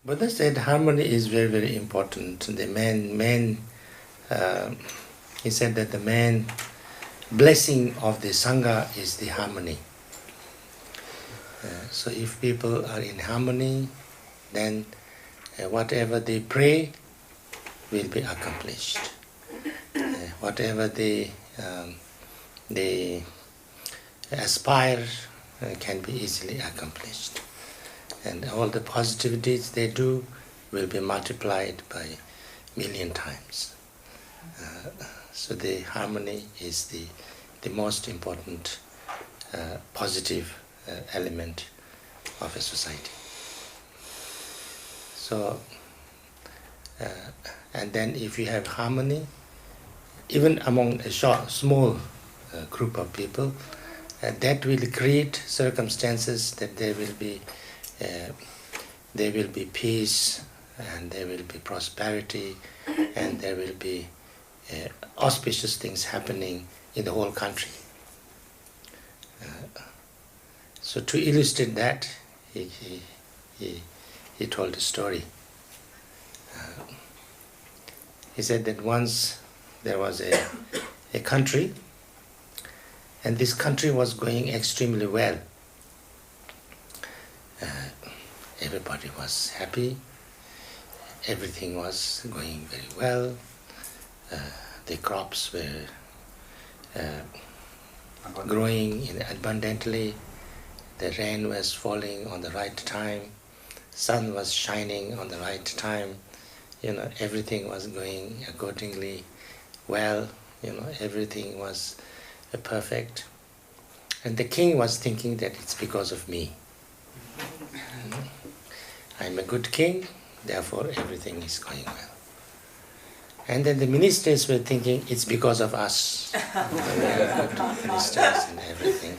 Buddha said harmony is very, very important. The he said that the main blessing of the Sangha is the harmony. So if people are in harmony, then whatever they pray will be accomplished. Whatever they aspire can be easily accomplished. And all the positivities they do will be multiplied by million times. So the harmony is the most important positive element of a society. So, and then if you have harmony, even among a small group of people, that will create circumstances that there will be peace, and there will be prosperity, and there will be auspicious things happening in the whole country. So to illustrate that, he told a story. He said that once there was a country, and this country was going extremely well. Everybody was happy, everything was going very well, the crops were growing abundantly, the rain was falling on the right time, sun was shining on the right time, everything was going accordingly well, everything was perfect. And the king was thinking that it's because of me. I'm a good king, therefore everything is going well. And then the ministers were thinking it's because of us. We are good ministers and everything.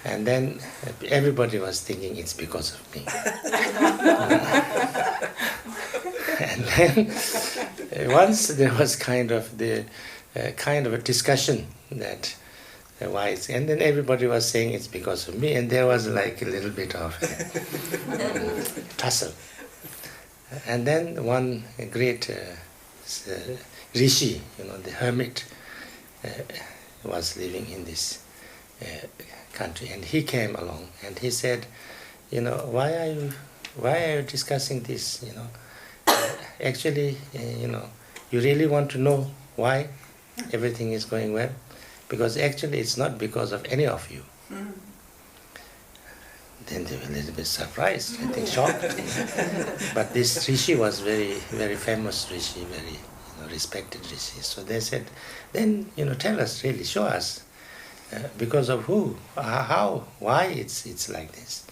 And then everybody was thinking it's because of me. And then once there was kind of a discussion that why it's, and then everybody was saying it's because of me, and there was like a little bit of tussle. And then one great rishi, the hermit, was living in this country, and he came along and he said, why are you discussing this? Actually, you really want to know why everything is going well? Because actually it's not because of any of you. Mm. Then they were a little bit surprised, I think shocked. But this rishi was very, very famous rishi, very respected rishi. So they said, then tell us, really, show us. Because of who? How? Why it's like this?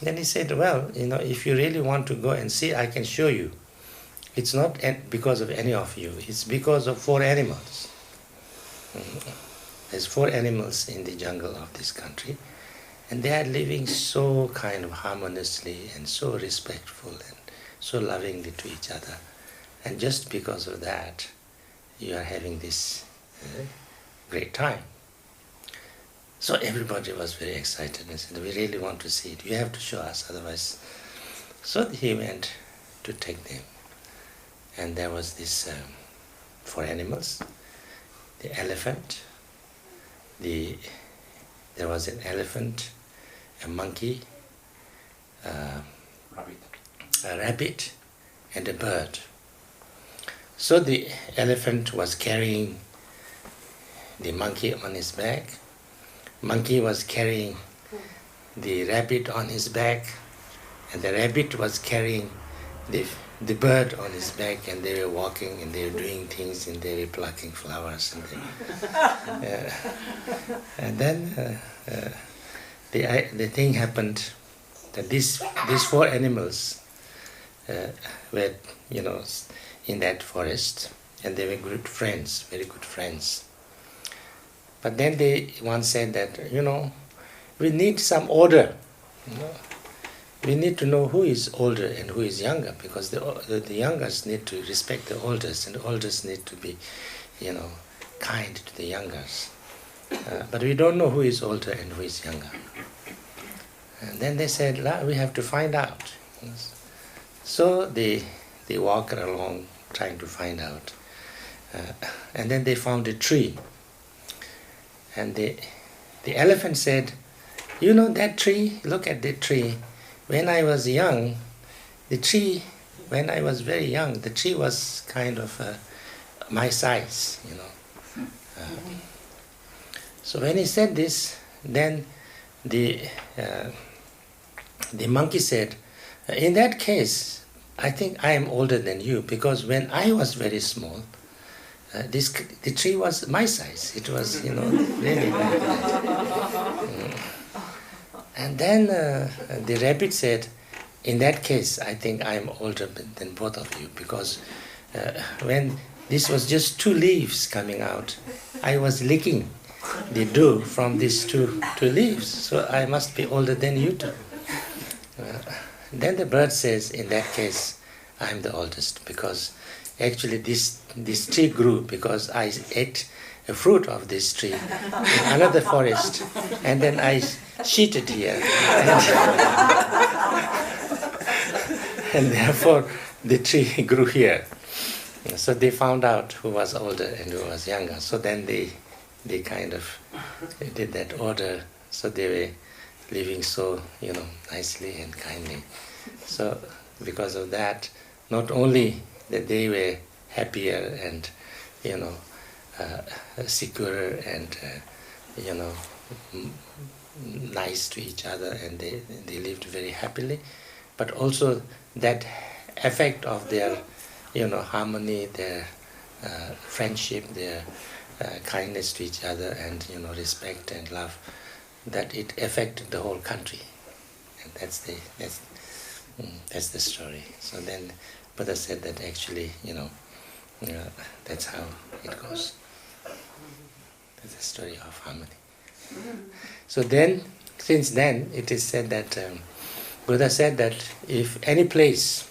Then he said, well, if you really want to go and see, I can show you. It's not because of any of you. It's because of 4 animals. There's 4 animals in the jungle of this country, and they are living so kind of harmoniously and so respectful and so lovingly to each other. And just because of that, you are having this great time. So everybody was very excited and said, we really want to see it. You have to show us, otherwise. So he went to take them. And there was this 4 animals. The elephant, there was an elephant, a monkey, a rabbit, and a bird. So the elephant was carrying the monkey on his back, monkey was carrying the rabbit on his back, and the rabbit was carrying the bird on his back, and they were walking and they were doing things and they were plucking flowers. And then the thing happened that these 4 animals were in that forest, and they were good friends, very good friends. But then one said that we need some order. We need to know who is older and who is younger, because the youngers need to respect the elders, and the elders need to be, kind to the youngers. But we don't know who is older and who is younger. And then they said, we have to find out. So they walk along trying to find out. And then they found a tree. And the elephant said, "You know that tree? Look at the tree. When I was young, when I was very young, the tree was kind of my size, you know." So when he said this, then the monkey said, "In that case, I think I am older than you, because when I was very small, the tree was my size. It was, you know, really big." And then the rabbit said, "In that case, I think I am older than both of you, because when this was just 2 leaves coming out, I was licking the dew from these two leaves, so I must be older than you two." Then the bird says, "In that case, I am the oldest, because actually this tree grew because I ate a fruit of this tree in another forest, and then I sheeted here, and therefore the tree grew here." So they found out who was older and who was younger. So then they kind of did that order. So they were living so, you know, nicely and kindly. So because of that, not only that they were happier and, you know, secure and, you know, nice to each other, and they lived very happily, but also that effect of their, you know, harmony, their friendship, their kindness to each other, and, you know, respect and love, that it affected the whole country. And that's the story. So then Buddha said that actually, you know, that's how it goes. That's the story of harmony. So then, since then, it is said that Buddha said that if any place,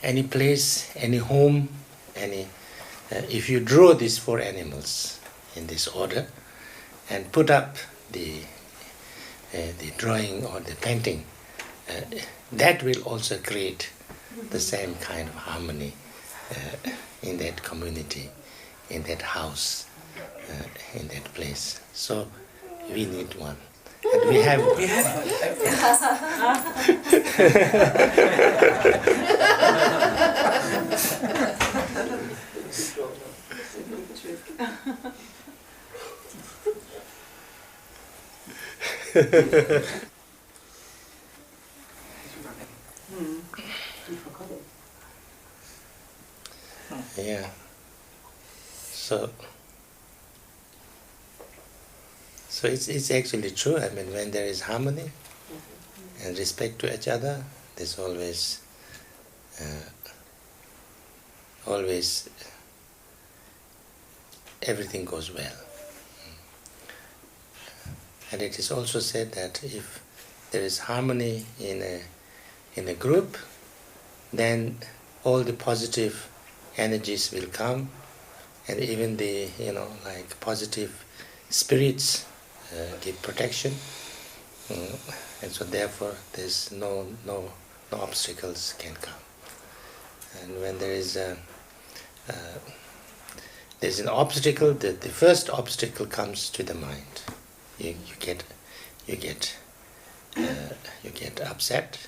any home, if you draw these 4 animals in this order and put up the drawing or the painting, that will also create the same kind of harmony in that community, in that house, in that place. So we need one. And we have one. Yeah. So it's actually true. I mean, when there is harmony and respect to each other, there's always everything goes well. And it is also said that if there is harmony in a group, then all the positive energies will come, and even the, you know, like positive spirits give protection, and so therefore there's no obstacles can come. And when there's an obstacle, the first obstacle comes to the mind. You get upset,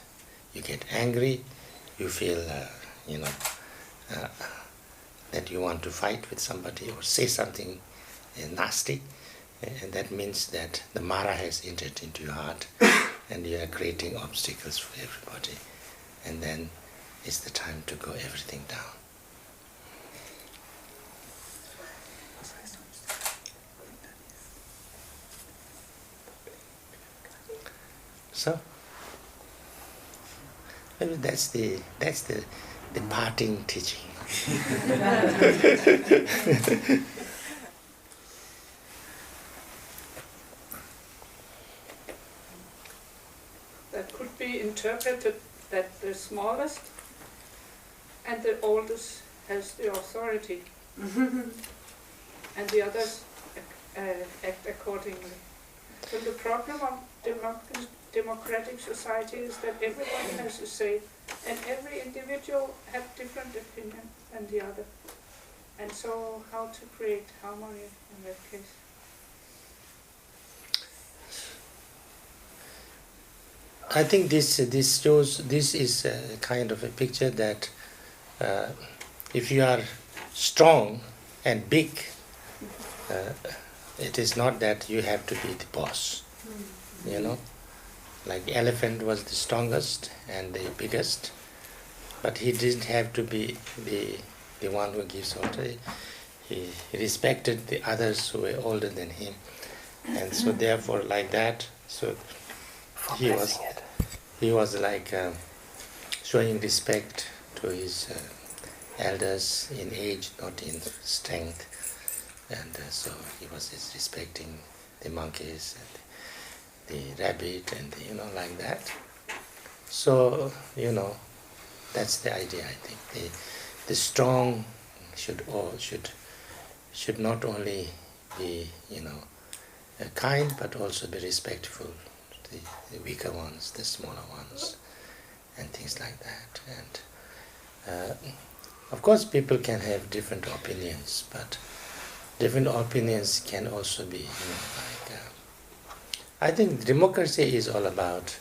you get angry, you feel that you want to fight with somebody or say something nasty, and that means that the Mara has entered into your heart and you are creating obstacles for everybody, and then it's the time to go everything down. So maybe that's the parting teaching. That could be interpreted that the smallest and the oldest has the authority, and the others act accordingly. So the problem of democratic society is that everyone has a say, and every individual have different opinion than the other. And so how to create harmony in that case? I think this is a kind of a picture that if you are strong and big, it is not that you have to be the boss. You know, like the elephant was the strongest and the biggest, but he didn't have to be the one who gives order. He respected the others who were older than him, and so therefore like that. So he was like showing respect to his elders in age, not in strength, and so he was respecting the monkeys and the rabbit and like that. So that's the idea. I think the strong should not only be kind, but also be respectful to the weaker ones, the smaller ones, and things like that. And of course, people can have different opinions, but different opinions can also be I think democracy is all about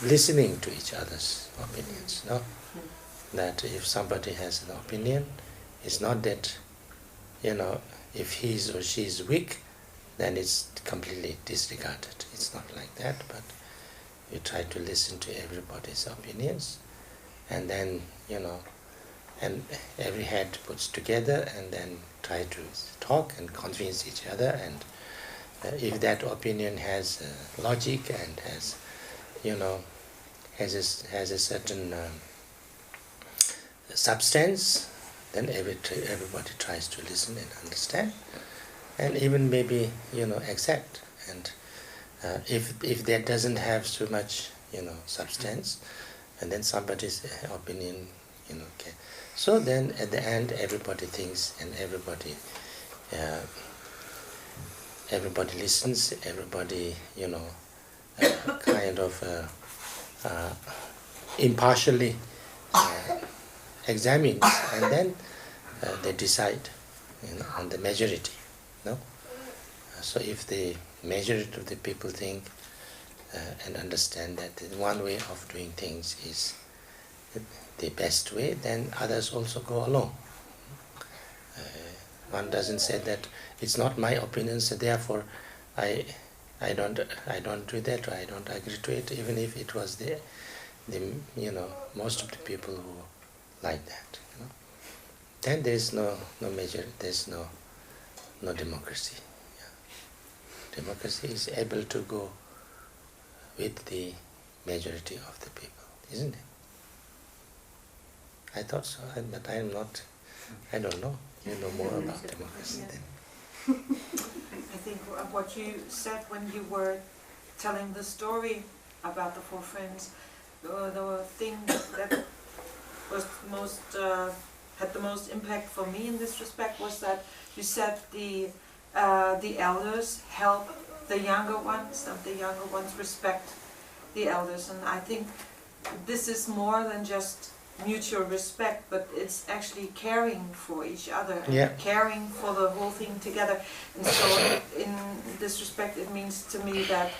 listening to each other's opinions. No, that if somebody has an opinion, it's not that if he or she is weak, then it's completely disregarded. It's not like that, but you try to listen to everybody's opinions, and then and every head puts together, and then try to talk and convince each other. And if that opinion has logic and has has a certain substance, then everybody tries to listen and understand, and even maybe accept. And if that doesn't have so much substance, and then somebody's opinion okay, so then at the end everybody thinks, and everybody listens, everybody kind of impartially examines, and then they decide on the majority. No, so if the majority of the people think and understand that one way of doing things is the best way, then others also go along. One doesn't say that it's not my opinion, so therefore I don't do that, or I don't agree to it, even if it was the most of the people who like that. Then there's no democracy. Yeah. Democracy is able to go with the majority of the people, isn't it? I thought so, but I don't know. You know more about democracy than. I think what you said when you were telling the story about the four friends, the thing that was had the most impact for me in this respect was that you said the elders help the younger ones, and the younger ones respect the elders. And I think this is more than just mutual respect, but it's actually caring for each other, and caring for the whole thing together. And so in this respect, it means to me that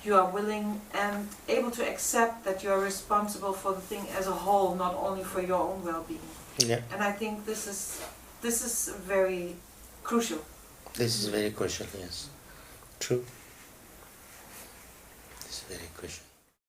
you are willing and able to accept that you are responsible for the thing as a whole, not only for your own well-being. Yeah. And I think this is very crucial. This is very crucial, yes. True.